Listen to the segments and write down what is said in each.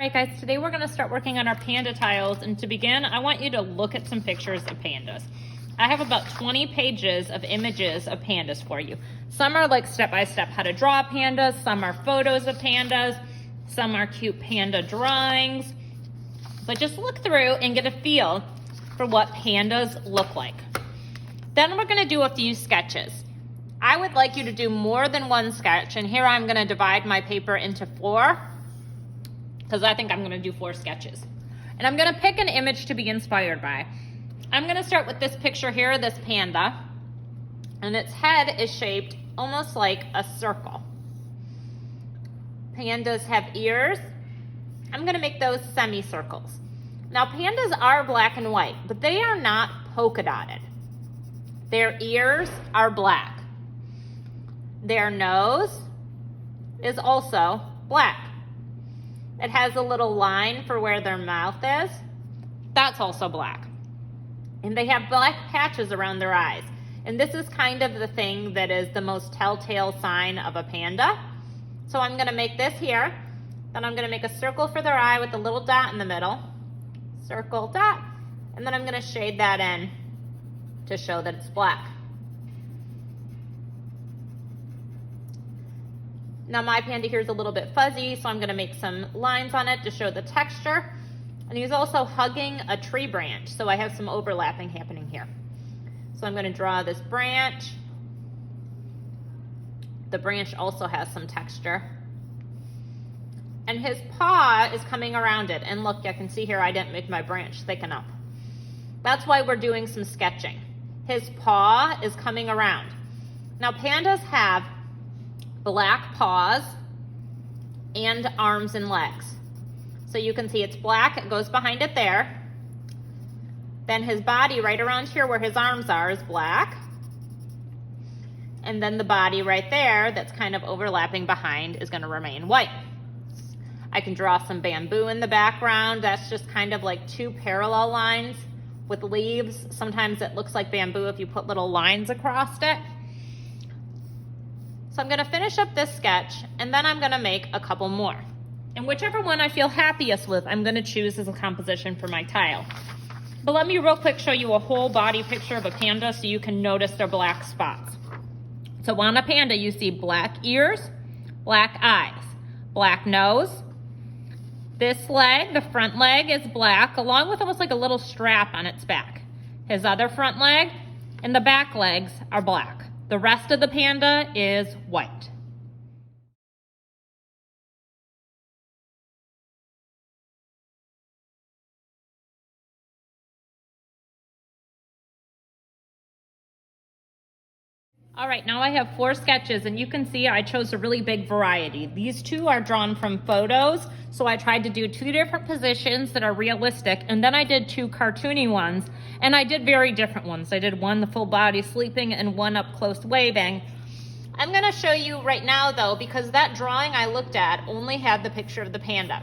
Alright guys, today we're going to start working on our panda tiles, and to begin I want you to look at some pictures of pandas. I have about 20 pages of images of pandas for you. Some are like step-by-step how to draw pandas, some are photos of pandas, some are cute panda drawings. But just look through and get a feel for what pandas look like. Then we're going to do a few sketches. I would like you to do more than one sketch, and here I'm going to divide my paper into 4. Because I think I'm going to do 4 sketches. And I'm going to pick an image to be inspired by. I'm going to start with this picture here, this panda. And its head is shaped almost like a circle. Pandas have ears. I'm going to make those semicircles. Now pandas are black and white, but they are not polka dotted. Their ears are black. Their nose is also black. It has a little line for where their mouth is. That's also black. And they have black patches around their eyes. And this is kind of the thing that is the most telltale sign of a panda. So I'm going to make this here. Then I'm going to make a circle for their eye with a little dot in the middle. Circle, dot. And then I'm going to shade that in to show that it's black. Now my panda here is a little bit fuzzy, so I'm going to make some lines on it to show the texture. And he's also hugging a tree branch, so I have some overlapping happening here. So I'm going to draw this branch. The branch also has some texture. And his paw is coming around it. And look, I can see here I didn't make my branch thick enough. That's why we're doing some sketching. His paw is coming around. Now pandas have black paws and arms and legs. So you can see it's black, it goes behind it there. Then his body right around here where his arms are is black. And then the body right there that's kind of overlapping behind is going to remain white. I can draw some bamboo in the background. That's just kind of like 2 parallel lines with leaves. Sometimes it looks like bamboo if you put little lines across it. So I'm going to finish up this sketch, and then I'm going to make a couple more. And whichever one I feel happiest with, I'm going to choose as a composition for my tile. But let me real quick show you a whole body picture of a panda so you can notice their black spots. So on a panda, you see black ears, black eyes, black nose. This leg, the front leg, is black, along with almost like a little strap on its back. His other front leg and the back legs are black. The rest of the panda is white. All right, now I have 4 sketches, and you can see I chose a really big variety. These 2 are drawn from photos, so I tried to do 2 different positions that are realistic, and then I did 2 cartoony ones, and I did very different ones. I did one the full body sleeping and one up close waving. I'm gonna show you right now though, because that drawing I looked at only had the picture of the panda.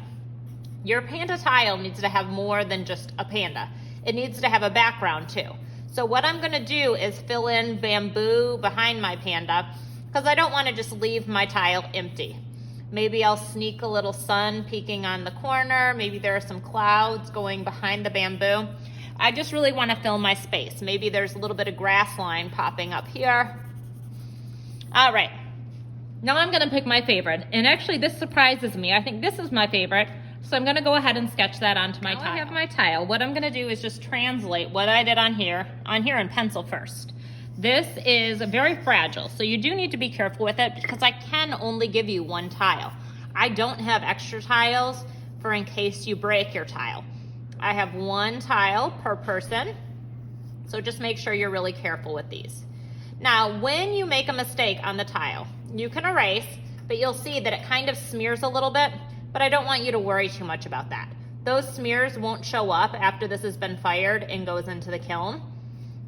Your panda tile needs to have more than just a panda. It needs to have a background too. So what I'm gonna do is fill in bamboo behind my panda, because I don't wanna just leave my tile empty. Maybe I'll sneak a little sun peeking on the corner. Maybe there are some clouds going behind the bamboo. I just really wanna fill my space. Maybe there's a little bit of grass line popping up here. All right, now I'm gonna pick my favorite. And actually this surprises me. I think this is my favorite. So I'm gonna go ahead and sketch that onto my tile. I have my tile. What I'm gonna do is just translate what I did on here in pencil first. This is very fragile, so you do need to be careful with it because I can only give you 1 tile. I don't have extra tiles for in case you break your tile. I have 1 tile per person, so just make sure you're really careful with these. Now, when you make a mistake on the tile, you can erase, but you'll see that it kind of smears a little bit. But I don't want you to worry too much about that. Those smears won't show up after this has been fired and goes into the kiln.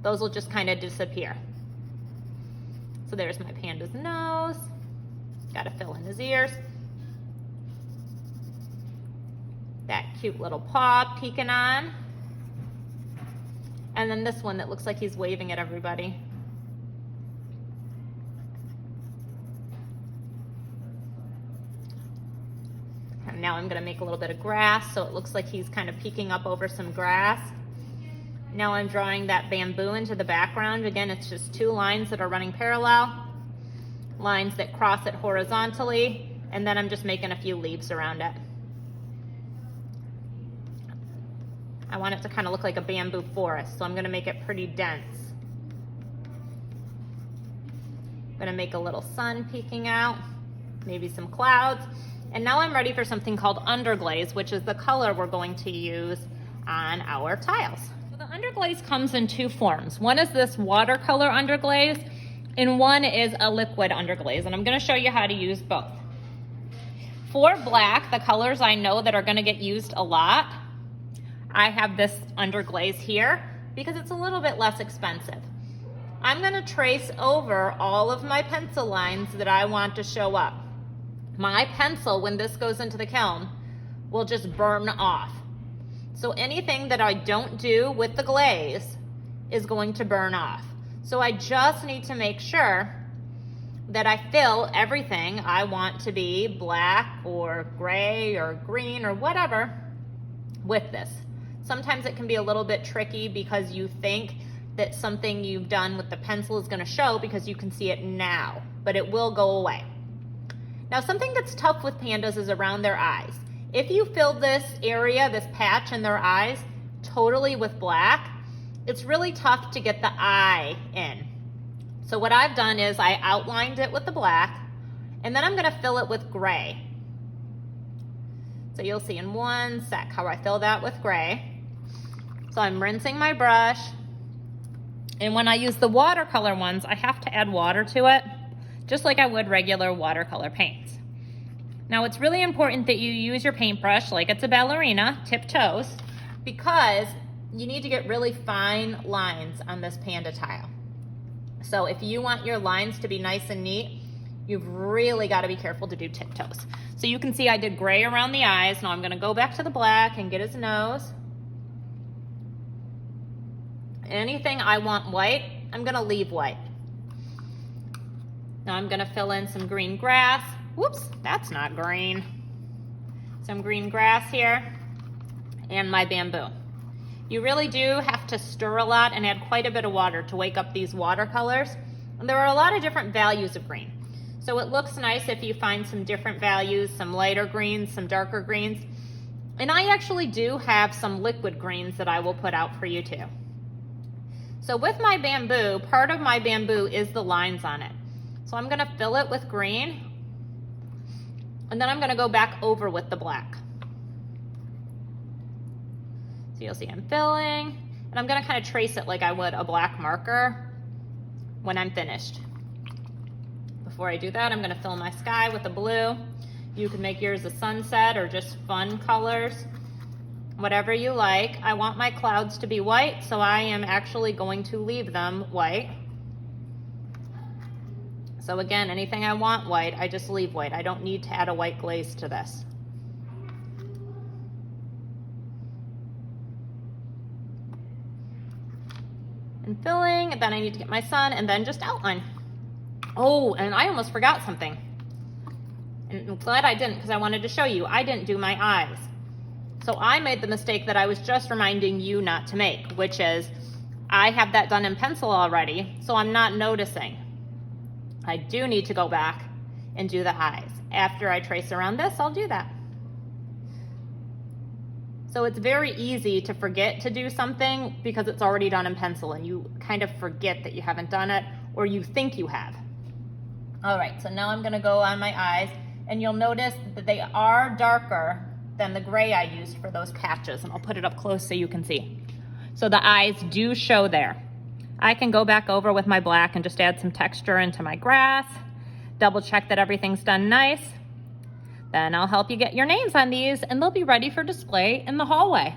Those will just kind of disappear. So there's my panda's nose. Got to fill in his ears. That cute little paw peeking on. And then this one that looks like he's waving at everybody. Now I'm gonna make a little bit of grass so it looks like he's kind of peeking up over some grass. Now I'm drawing that bamboo into the background. Again, it's just 2 lines that are running parallel, lines that cross it horizontally, and then I'm just making a few leaves around it. I want it to kind of look like a bamboo forest, so I'm gonna make it pretty dense. I'm gonna make a little sun peeking out, maybe some clouds. And now I'm ready for something called underglaze, which is the color we're going to use on our tiles. So the underglaze comes in 2 forms. One is this watercolor underglaze, and one is a liquid underglaze, and I'm gonna show you how to use both. For black, the colors I know that are gonna get used a lot, I have this underglaze here because it's a little bit less expensive. I'm gonna trace over all of my pencil lines that I want to show up. My pencil, when this goes into the kiln, will just burn off. So anything that I don't do with the glaze is going to burn off. So I just need to make sure that I fill everything I want to be black or gray or green or whatever with this. Sometimes it can be a little bit tricky because you think that something you've done with the pencil is going to show because you can see it now, but it will go away. Now, something that's tough with pandas is around their eyes. If you fill this area, this patch in their eyes, totally with black, it's really tough to get the eye in. So what I've done is I outlined it with the black, and then I'm gonna fill it with gray. So you'll see in one sec how I fill that with gray. So I'm rinsing my brush, and when I use the watercolor ones, I have to add water to it, just like I would regular watercolor paints. Now it's really important that you use your paintbrush like it's a ballerina, tiptoes, because you need to get really fine lines on this panda tile. So if you want your lines to be nice and neat, you've really got to be careful to do tiptoes. So you can see I did gray around the eyes. Now I'm going to go back to the black and get his nose. Anything I want white, I'm going to leave white. Now I'm gonna fill in some green grass. Whoops, that's not green. Some green grass here, and my bamboo. You really do have to stir a lot and add quite a bit of water to wake up these watercolors. And there are a lot of different values of green. So it looks nice if you find some different values, some lighter greens, some darker greens. And I actually do have some liquid greens that I will put out for you too. So with my bamboo, part of my bamboo is the lines on it. So I'm gonna fill it with green, and then I'm gonna go back over with the black. So you'll see I'm filling, and I'm gonna kind of trace it like I would a black marker when I'm finished. Before I do that, I'm gonna fill my sky with the blue. You can make yours a sunset or just fun colors, whatever you like. I want my clouds to be white, so I am actually going to leave them white. So again, anything I want white, I just leave white. I don't need to add a white glaze to this. And filling, and then I need to get my sun, and then just outline. Oh, and I almost forgot something. And I'm glad I didn't, because I wanted to show you. I didn't do my eyes. So I made the mistake that I was just reminding you not to make, which is I have that done in pencil already, so I'm not noticing. I do need to go back and do the eyes. After I trace around this, I'll do that. So it's very easy to forget to do something because it's already done in pencil and you kind of forget that you haven't done it, or you think you have. All right, so now I'm gonna go on my eyes, and you'll notice that they are darker than the gray I used for those patches, and I'll put it up close so you can see. So the eyes do show there. I can go back over with my black and just add some texture into my grass, double check that everything's done nice. Then I'll help you get your names on these, and they'll be ready for display in the hallway.